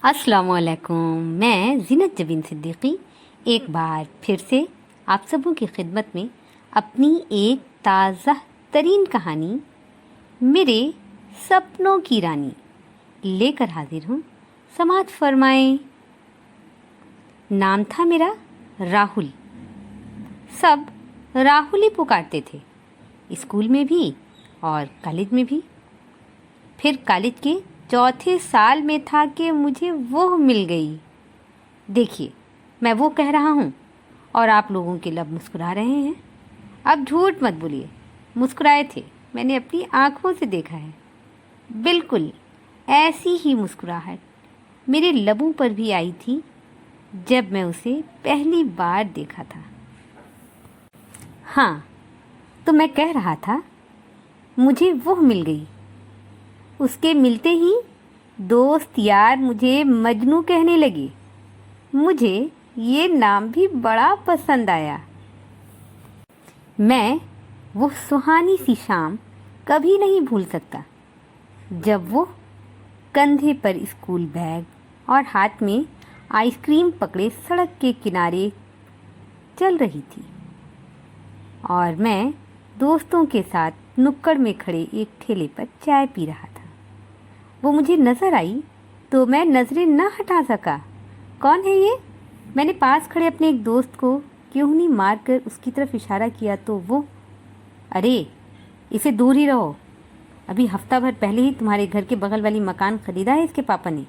अस्सलामुअलैकुम। मैं ज़ीनत जबीन सिद्दीकी एक बार फिर से आप सबों की खिदमत में अपनी एक ताज़ा तरीन कहानी मेरे सपनों की रानी लेकर हाजिर हूँ। समाअत फरमाएं। नाम था मेरा राहुल। सब राहुल ही पुकारते थे, स्कूल में भी और कॉलेज में भी। फिर कॉलेज के चौथे साल में था कि मुझे वो मिल गई। देखिए, मैं वो कह रहा हूँ और आप लोगों के लब मुस्कुरा रहे हैं। अब झूठ मत बोलिए, मुस्कुराए थे, मैंने अपनी आँखों से देखा है। बिल्कुल ऐसी ही मुस्कुराहट मेरे लबों पर भी आई थी जब मैं उसे पहली बार देखा था। हाँ, तो मैं कह रहा था, मुझे वो मिल गई। उसके मिलते ही दोस्त यार मुझे मजनू कहने लगे। मुझे ये नाम भी बड़ा पसंद आया। मैं वो सुहानी सी शाम कभी नहीं भूल सकता जब वो कंधे पर स्कूल बैग और हाथ में आइसक्रीम पकड़े सड़क के किनारे चल रही थी और मैं दोस्तों के साथ नुक्कड़ में खड़े एक ठेले पर चाय पी रहा था। वो मुझे नज़र आई तो मैं नज़रें न हटा सका। कौन है ये? मैंने पास खड़े अपने एक दोस्त को क्यों मार कर उसकी तरफ इशारा किया तो वो, अरे इसे दूर ही रहो, अभी हफ्ता भर पहले ही तुम्हारे घर के बगल वाली मकान ख़रीदा है इसके पापा ने,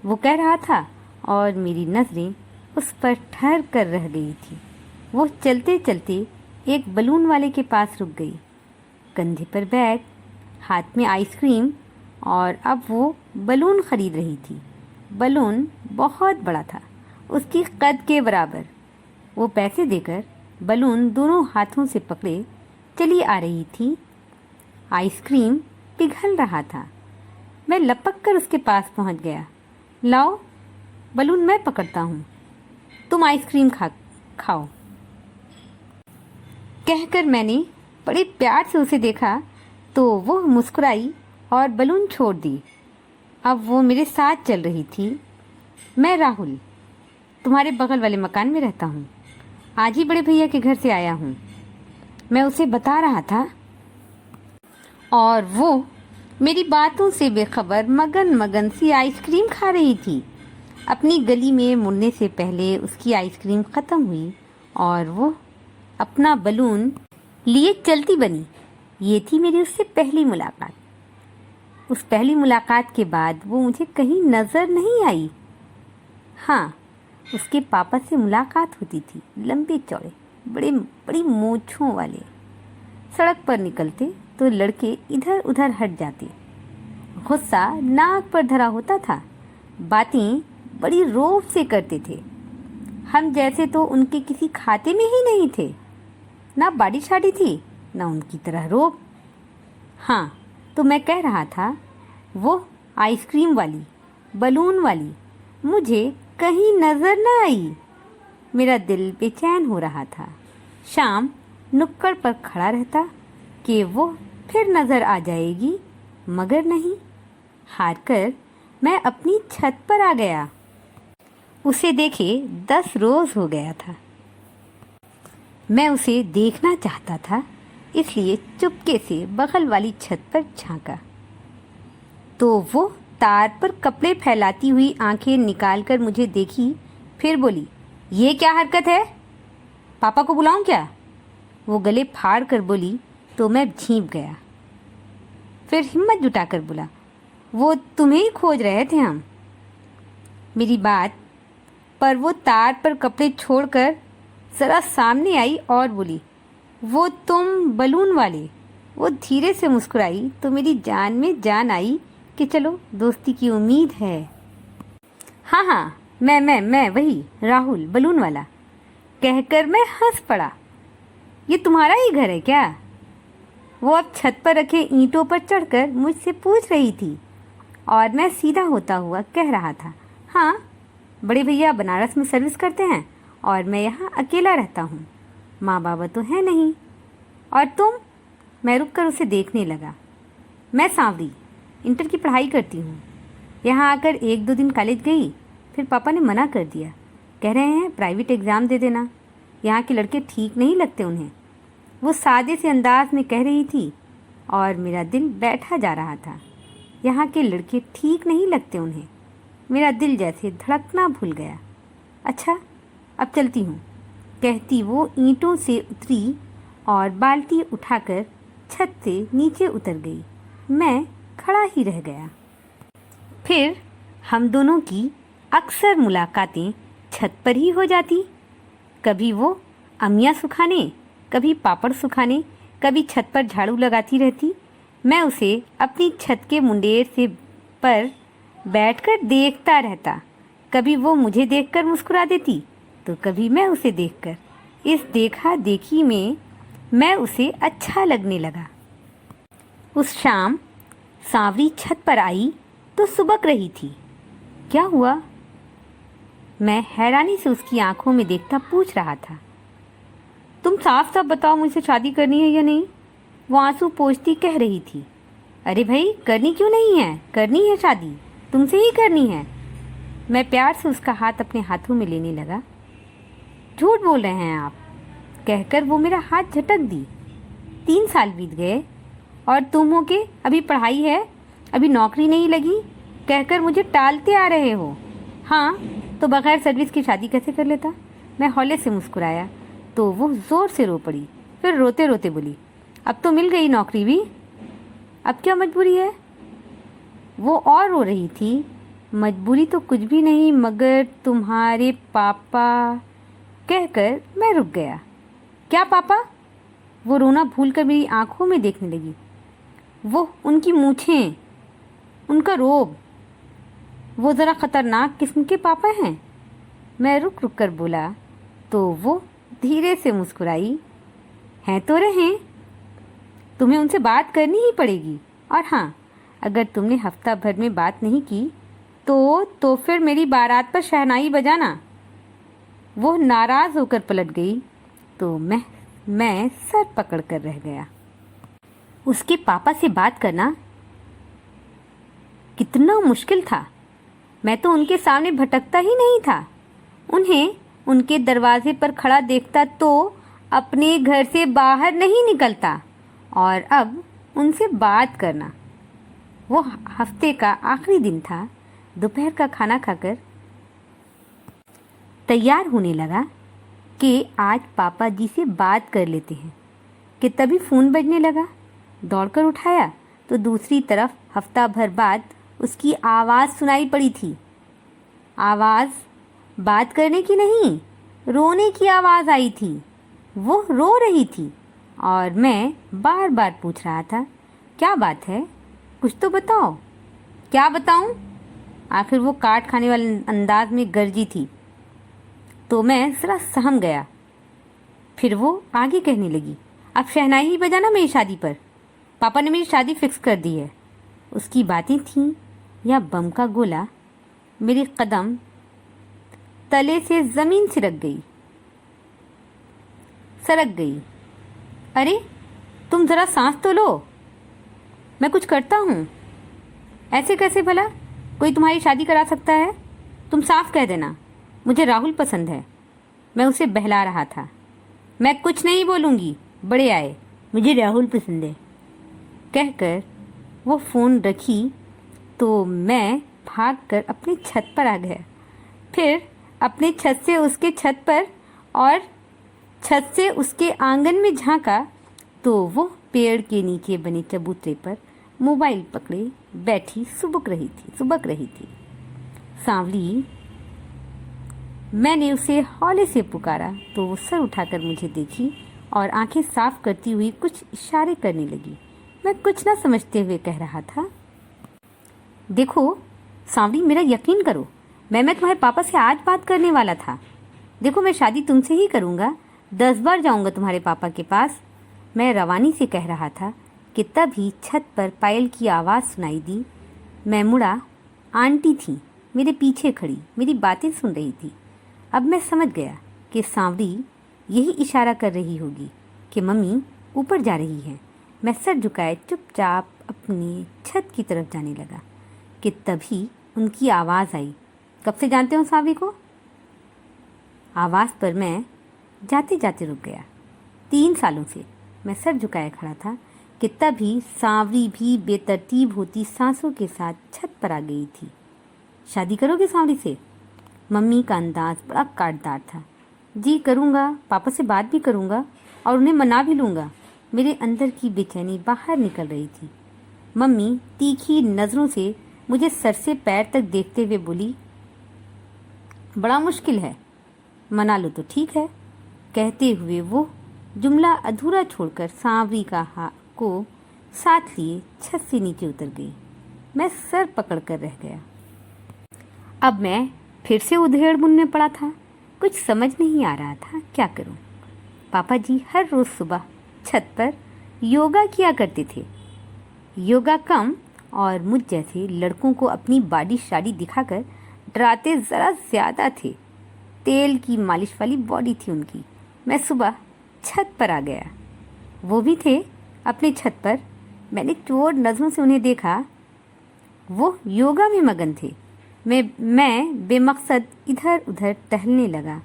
वो कह रहा था। और मेरी नज़रें उस पर ठहर कर रह गई थी। वो चलते चलते एक बलून वाले के पास रुक गई। कंधे पर बैग, हाथ में आइसक्रीम, और अब वो बलून ख़रीद रही थी। बलून बहुत बड़ा था, उसकी कद के बराबर। वो पैसे देकर बलून दोनों हाथों से पकड़े चली आ रही थी। आइसक्रीम पिघल रहा था। मैं लपक कर उसके पास पहुंच गया। लाओ, बलून मैं पकड़ता हूँ, तुम आइसक्रीम खाओ कहकर मैंने बड़े प्यार से उसे देखा तो वो मुस्कुराई और बलून छोड़ दी। अब वो मेरे साथ चल रही थी। मैं राहुल, तुम्हारे बगल वाले मकान में रहता हूँ, आज ही बड़े भैया के घर से आया हूँ, मैं उसे बता रहा था। और वो मेरी बातों से बेखबर मगन मगन सी आइसक्रीम खा रही थी। अपनी गली में मुड़ने से पहले उसकी आइसक्रीम ख़त्म हुई और वो अपना बलून लिए चलती बनी। ये थी मेरी उससे पहली मुलाकात। उस पहली मुलाकात के बाद वो मुझे कहीं नज़र नहीं आई। हाँ, उसके पापा से मुलाकात होती थी, लंबे चौड़े, बड़ी मूंछों वाले। सड़क पर निकलते तो लड़के इधर उधर हट जाते। गुस्सा नाक पर धरा होता था। बातें बड़ी रौब से करते थे। हम जैसे तो उनके किसी खाते में ही नहीं थे। ना बाड़ी शाड़ी थी, ना उनकी तरह रौब। हाँ, तो मैं कह रहा था, वो आइसक्रीम वाली, बलून वाली मुझे कहीं नज़र न आई। मेरा दिल बेचैन हो रहा था। शाम नुक्कड़ पर खड़ा रहता कि वो फिर नज़र आ जाएगी, मगर नहीं। हार कर मैं अपनी छत पर आ गया। उसे देखे 10 रोज़ हो गया था। मैं उसे देखना चाहता था, इसलिए चुपके से बगल वाली छत पर झांका तो वो तार पर कपड़े फैलाती हुई आंखें निकालकर मुझे देखी। फिर बोली, ये क्या हरकत है, पापा को बुलाऊं क्या? वो गले फाड़ कर बोली तो मैं झींप गया। फिर हिम्मत जुटाकर बोला, वो तुम्हें ही खोज रहे थे हम। मेरी बात पर वो तार पर कपड़े छोड़कर ज़रा सामने आई और बोली, वो तुम बलून वाले। वो धीरे से मुस्कुराई तो मेरी जान में जान आई कि चलो दोस्ती की उम्मीद है। हाँ हाँ, मैं वही राहुल, बलून वाला, कहकर मैं हंस पड़ा। ये तुम्हारा ही घर है क्या? वो अब छत पर रखे ईंटों पर चढ़कर मुझसे पूछ रही थी और मैं सीधा होता हुआ कह रहा था, हाँ, बड़े भैया बनारस में सर्विस करते हैं और मैं यहाँ अकेला रहता हूँ, माँ बाबा तो है नहीं। और तुम? मैं रुक कर उसे देखने लगा। मैं सांवरी, इंटर की पढ़ाई करती हूँ। यहाँ आकर 1-2 दिन कॉलेज गई, फिर पापा ने मना कर दिया। कह रहे हैं प्राइवेट एग्ज़ाम दे देना, यहाँ के लड़के ठीक नहीं लगते उन्हें। वो सादे से अंदाज में कह रही थी और मेरा दिल बैठा जा रहा था। यहाँ के लड़के ठीक नहीं लगते उन्हें। मेरा दिल जैसे धड़कना भूल गया। अच्छा, अब चलती हूँ, कहती वो ईंटों से उतरी और बाल्टी उठाकर छत से नीचे उतर गई। मैं खड़ा ही रह गया। फिर हम दोनों की अक्सर मुलाकातें छत पर ही हो जाती। कभी वो अमिया सुखाने, कभी पापड़ सुखाने, कभी छत पर झाड़ू लगाती रहती। मैं उसे अपनी छत के मुंडेर से पर बैठकर देखता रहता। कभी वो मुझे देखकर मुस्कुरा देती तो कभी मैं उसे देखकर। इस देखा देखी में मैं उसे अच्छा लगने लगा। उस शाम सांवरी छत पर आई तो सुबक रही थी। क्या हुआ? मैं हैरानी से उसकी आंखों में देखता पूछ रहा था। तुम साफ साफ बताओ, मुझसे शादी करनी है या नहीं? वो आंसू पोंछती कह रही थी। अरे भाई, करनी क्यों नहीं है? करनी है शादी, तुमसे ही करनी है। मैं प्यार से उसका हाथ अपने हाथों में लेने लगा। झूठ बोल रहे हैं आप, कहकर वो मेरा हाथ झटक दी। 3 साल बीत गए और तुम हो के अभी पढ़ाई है, अभी नौकरी नहीं लगी, कहकर मुझे टालते आ रहे हो। हाँ, तो बगैर सर्विस की शादी कैसे कर लेता? मैं हौले से मुस्कुराया तो वो ज़ोर से रो पड़ी। फिर रोते रोते बोली, अब तो मिल गई नौकरी भी, अब क्या मजबूरी है? वो और रो रही थी। मजबूरी तो कुछ भी नहीं, मगर तुम्हारे पापा, कहकर मैं रुक गया। क्या पापा? वो रोना भूलकर मेरी आंखों में देखने लगी। वो उनकी मूछें, उनका रोब, वो ज़रा ख़तरनाक किस्म के पापा हैं। मैं रुक रुक कर बोला तो वो धीरे से मुस्कुराई। हैं तो रहें, तुम्हें उनसे बात करनी ही पड़ेगी। और हाँ, अगर तुमने हफ्ता भर में बात नहीं की तो फिर मेरी बारात पर शहनाई बजाना। वो नाराज़ होकर पलट गई तो मैं सर पकड़ कर रह गया। उसके पापा से बात करना कितना मुश्किल था। मैं तो उनके सामने भटकता ही नहीं था। उन्हें उनके दरवाजे पर खड़ा देखता तो अपने घर से बाहर नहीं निकलता, और अब उनसे बात करना। वो हफ्ते का आखिरी दिन था। दोपहर का खाना खाकर तैयार होने लगा कि आज पापा जी से बात कर लेते हैं कि तभी फ़ोन बजने लगा। दौड़कर उठाया तो दूसरी तरफ हफ्ता भर बाद उसकी आवाज़ सुनाई पड़ी थी। आवाज़ बात करने की नहीं, रोने की आवाज़ आई थी। वो रो रही थी और मैं बार बार पूछ रहा था, क्या बात है, कुछ तो बताओ। क्या बताऊं? आखिर वो काट खाने वाले अंदाज में गरजी थी तो मैं ज़रा सहम गया। फिर वो आगे कहने लगी, अब शहनाई ही बजाना मेरी शादी पर। पापा ने मेरी शादी फिक्स कर दी है। उसकी बातें थीं या बम का गोला। मेरी कदम तले से ज़मीन सरक गई। अरे, तुम ज़रा सांस तो लो, मैं कुछ करता हूँ। ऐसे कैसे भला कोई तुम्हारी शादी करा सकता है? तुम साफ कह देना, मुझे राहुल पसंद है। मैं उसे बहला रहा था। मैं कुछ नहीं बोलूँगी, बड़े आए, मुझे राहुल पसंद है, कहकर वो फ़ोन रखी तो मैं भागकर अपनी छत पर आ गया। फिर अपने छत से उसके छत पर और छत से उसके आंगन में झांका तो वो पेड़ के नीचे बने चबूतरे पर मोबाइल पकड़े बैठी सुबक रही थी। सांवली, मैंने उसे हौले से पुकारा तो वो सर उठाकर मुझे देखी और आंखें साफ करती हुई कुछ इशारे करने लगी। मैं कुछ ना समझते हुए कह रहा था, देखो सांवली, मेरा यकीन करो, मैं तुम्हारे पापा से आज बात करने वाला था। देखो, मैं शादी तुमसे ही करूँगा, 10 बार जाऊँगा तुम्हारे पापा के पास। मैं रवानी से कह रहा था कि तभी छत पर पायल की आवाज़ सुनाई दी। मैं मुड़ा। आंटी थी मेरे पीछे खड़ी, मेरी बातें सुन रही थी। अब मैं समझ गया कि सांवरी यही इशारा कर रही होगी कि मम्मी ऊपर जा रही हैं। मैं सर झुकाए चुपचाप अपनी छत की तरफ जाने लगा कि तभी उनकी आवाज़ आई। कब से जानते हो सांवरी को? आवाज़ पर मैं जाते जाते रुक गया। 3 सालों से मैं सर झुकाए खड़ा था कि तभी सांवरी भी बेतरतीब होती सांसों के साथ छत पर आ गई थी। शादी करोगे सांवरी से? मम्मी का अंदाज बड़ा काटदार था। जी करूँगा, पापा से बात भी करूँगा और उन्हें मना भी लूँगा। मेरे अंदर की बेचैनी बाहर निकल रही थी। मम्मी तीखी नज़रों से मुझे सर से पैर तक देखते हुए बोली, बड़ा मुश्किल है, मना लो तो ठीक है। कहते हुए वो जुमला अधूरा छोड़कर सांवरी का हाथ को साथ लिए छत से नीचे उतर गई। मैं सर पकड़कर रह गया। अब मैं फिर से उधेड़-बुन में पड़ा था। कुछ समझ नहीं आ रहा था क्या करूं। पापा जी हर रोज़ सुबह छत पर योगा किया करते थे। योगा कम और मुझ जैसे लड़कों को अपनी बॉडी शाडी दिखाकर डराते ज़रा ज़्यादा थे। तेल की मालिश वाली बॉडी थी उनकी। मैं सुबह छत पर आ गया। वो भी थे अपने छत पर। मैंने चोर नज़रों से उन्हें देखा। वो योगा में मगन थे। मैं बेमकसद इधर उधर टहलने लगा।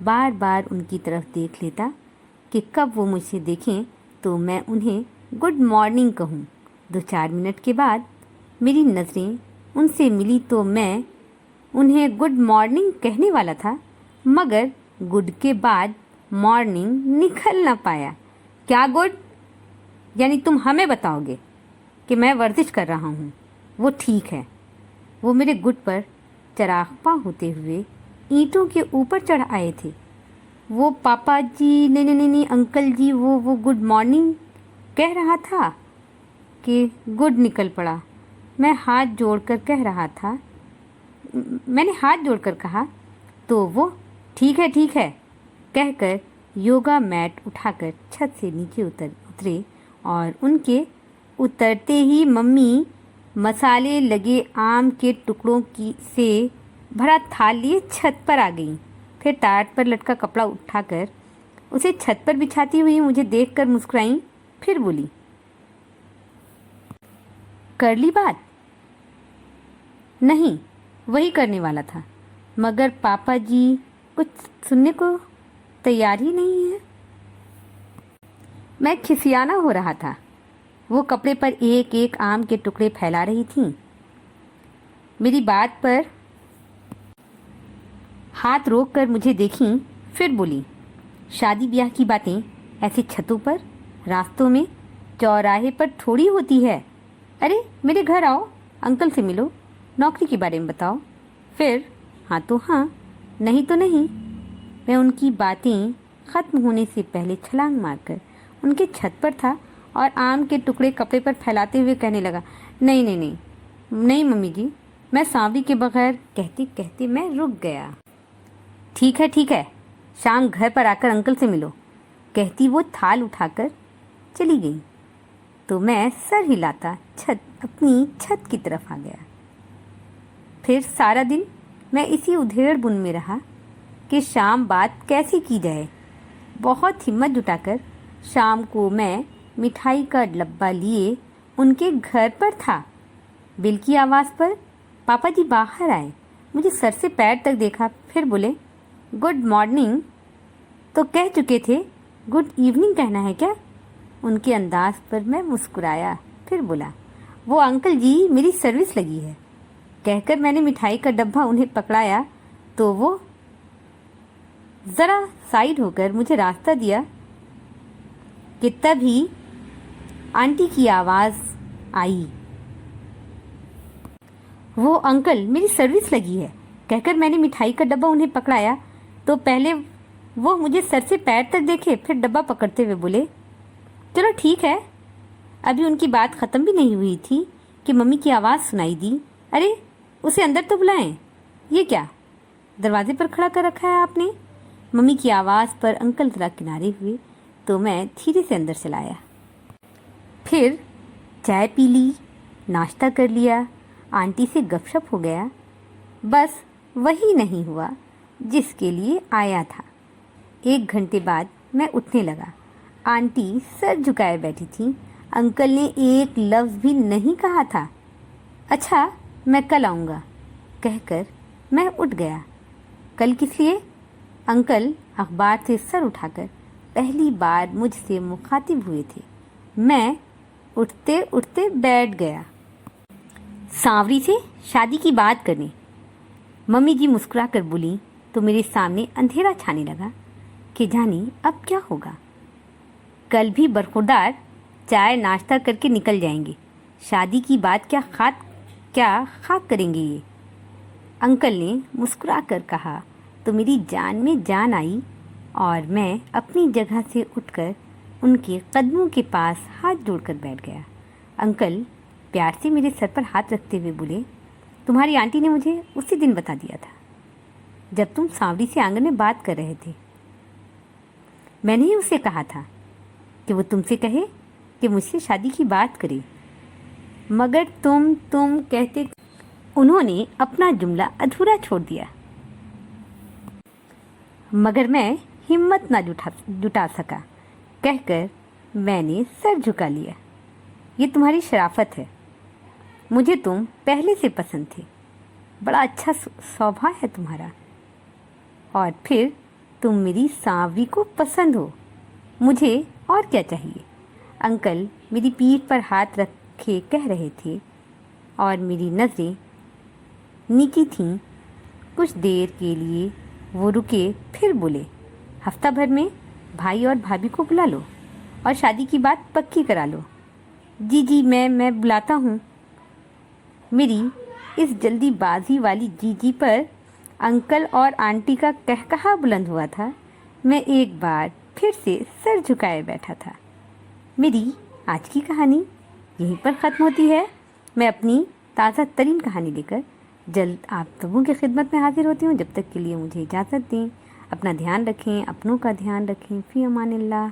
बार बार उनकी तरफ देख लेता कि कब वो मुझसे देखें तो मैं उन्हें गुड मॉर्निंग कहूँ। 2-4 मिनट के बाद मेरी नज़रें उनसे मिली तो मैं उन्हें गुड मॉर्निंग कहने वाला था, मगर गुड के बाद मॉर्निंग निकल ना पाया। क्या गुड? यानी तुम हमें बताओगे कि मैं वर्जिश कर रहा हूँ? वो ठीक है। वो मेरे गुड पर चरागपा होते हुए ईंटों के ऊपर चढ़ आए थे। वो पापा जी नहीं अंकल जी, वो गुड मॉर्निंग कह रहा था कि गुड निकल पड़ा। मैंने हाथ जोड़कर कहा तो वो ठीक है कहकर योगा मैट उठाकर छत से नीचे उतरे और उनके उतरते ही मम्मी मसाले लगे आम के टुकड़ों से भरा थाल लिए छत पर आ गई। फिर टाट पर लटका कपड़ा उठाकर उसे छत पर बिछाती हुई मुझे देखकर मुस्कुराई। फिर बोली, कर ली बात? नहीं, वही करने वाला था, मगर पापा जी कुछ सुनने को तैयार ही नहीं है। मैं खिसियाना हो रहा था। वो कपड़े पर एक एक आम के टुकड़े फैला रही थीं। मेरी बात पर हाथ रोककर मुझे देखीं, फिर बोली, शादी ब्याह की बातें ऐसी छतों पर, रास्तों में, चौराहे पर थोड़ी होती है। अरे मेरे घर आओ, अंकल से मिलो, नौकरी के बारे में बताओ। फिर हाँ तो हाँ, नहीं तो नहीं। मैं उनकी बातें ख़त्म होने से पहले छलांग मारकर उनके छत पर था और आम के टुकड़े कपड़े पर फैलाते हुए कहने लगा, नहीं मम्मी जी, मैं सांवरी के बगैर। कहते कहते मैं रुक गया। ठीक है, शाम घर पर आकर अंकल से मिलो, कहती वो थाल उठाकर चली गई। तो मैं सर हिलाता अपनी छत की तरफ आ गया। फिर सारा दिन मैं इसी उधेड़ बुन में रहा कि शाम बात कैसे की जाए। बहुत हिम्मत जुटाकर शाम को मैं मिठाई का डब्बा लिए उनके घर पर था। बिल की आवाज़ पर पापा जी बाहर आए, मुझे सर से पैर तक देखा, फिर बोले, गुड मॉर्निंग तो कह चुके थे, गुड इवनिंग कहना है क्या? उनके अंदाज पर मैं मुस्कुराया, फिर बोला, वो अंकल जी मेरी सर्विस लगी है। कहकर मैंने मिठाई का डब्बा उन्हें पकड़ाया तो वो ज़रा साइड होकर मुझे रास्ता दिया कि तभी आंटी की आवाज़ आई, वो अंकल मेरी सर्विस लगी है। कहकर मैंने मिठाई का डब्बा उन्हें पकड़ाया तो पहले वो मुझे सर से पैर तक देखे, फिर डब्बा पकड़ते हुए बोले, चलो ठीक है। अभी उनकी बात ख़त्म भी नहीं हुई थी कि मम्मी की आवाज़ सुनाई दी, अरे उसे अंदर तो बुलाएं। ये क्या, दरवाजे पर खड़ा कर रखा है आपने? मम्मी की आवाज़ पर अंकल ज़रा किनारे हुए तो मैं धीरे से अंदर चलाया। फिर चाय पी ली, नाश्ता कर लिया, आंटी से गपशप हो गया। बस वही नहीं हुआ जिसके लिए आया था। 1 घंटे बाद मैं उठने लगा। आंटी सर झुकाए बैठी थी। अंकल ने एक लफ्ज़ भी नहीं कहा था। अच्छा मैं कल आऊँगा, कहकर मैं उठ गया। कल किस लिए? अंकल अखबार से सर उठाकर पहली बार मुझसे मुखातिब हुए थे। मैं उठते उठते बैठ गया। सांवरी से शादी की बात करने। मम्मी जी मुस्कुरा कर बोली तो मेरे सामने अंधेरा छाने लगा कि जाने अब क्या होगा। कल भी बरखुरदार चाय नाश्ता करके निकल जाएंगे। शादी की बात क्या खाक करेंगे ये। अंकल ने मुस्कुरा कर कहा तो मेरी जान में जान आई और मैं अपनी जगह से उठकर उनके कदमों के पास हाथ जोड़कर बैठ गया। अंकल प्यार से मेरे सर पर हाथ रखते हुए बोले, तुम्हारी आंटी ने मुझे उसी दिन बता दिया था जब तुम सांवरी से आंगन में बात कर रहे थे। मैंने ही उसे कहा था कि वो तुमसे कहे कि मुझसे शादी की बात करे, मगर तुम कहते। उन्होंने अपना जुमला अधूरा छोड़ दिया, मगर मैं हिम्मत ना जुटा सका। कहकर मैंने सर झुका लिया। ये तुम्हारी शराफत है। मुझे तुम पहले से पसंद थे। बड़ा अच्छा स्वभाव है तुम्हारा। और फिर तुम मेरी सांवरी को पसंद हो। मुझे और क्या चाहिए? अंकल मेरी पीठ पर हाथ रखे कह रहे थे और मेरी नज़रें नीची थीं। कुछ देर के लिए वो रुके, फिर बोले, हफ्ता भर में भाई और भाभी को बुला लो और शादी की बात पक्की करा लो। जी मैं बुलाता हूँ। मेरी इस जल्दीबाजी वाली जी पर अंकल और आंटी का कहकहा बुलंद हुआ था। मैं एक बार फिर से सर झुकाए बैठा था। मेरी आज की कहानी यहीं पर ख़त्म होती है। मैं अपनी ताज़ा तरीन कहानी लेकर जल्द आप सबों की खिदमत में हाजिर होती हूँ। जब तक के लिए मुझे इजाज़त दें। अपना ध्यान रखें, अपनों का ध्यान रखें। फ़ी अमानिल्लाह।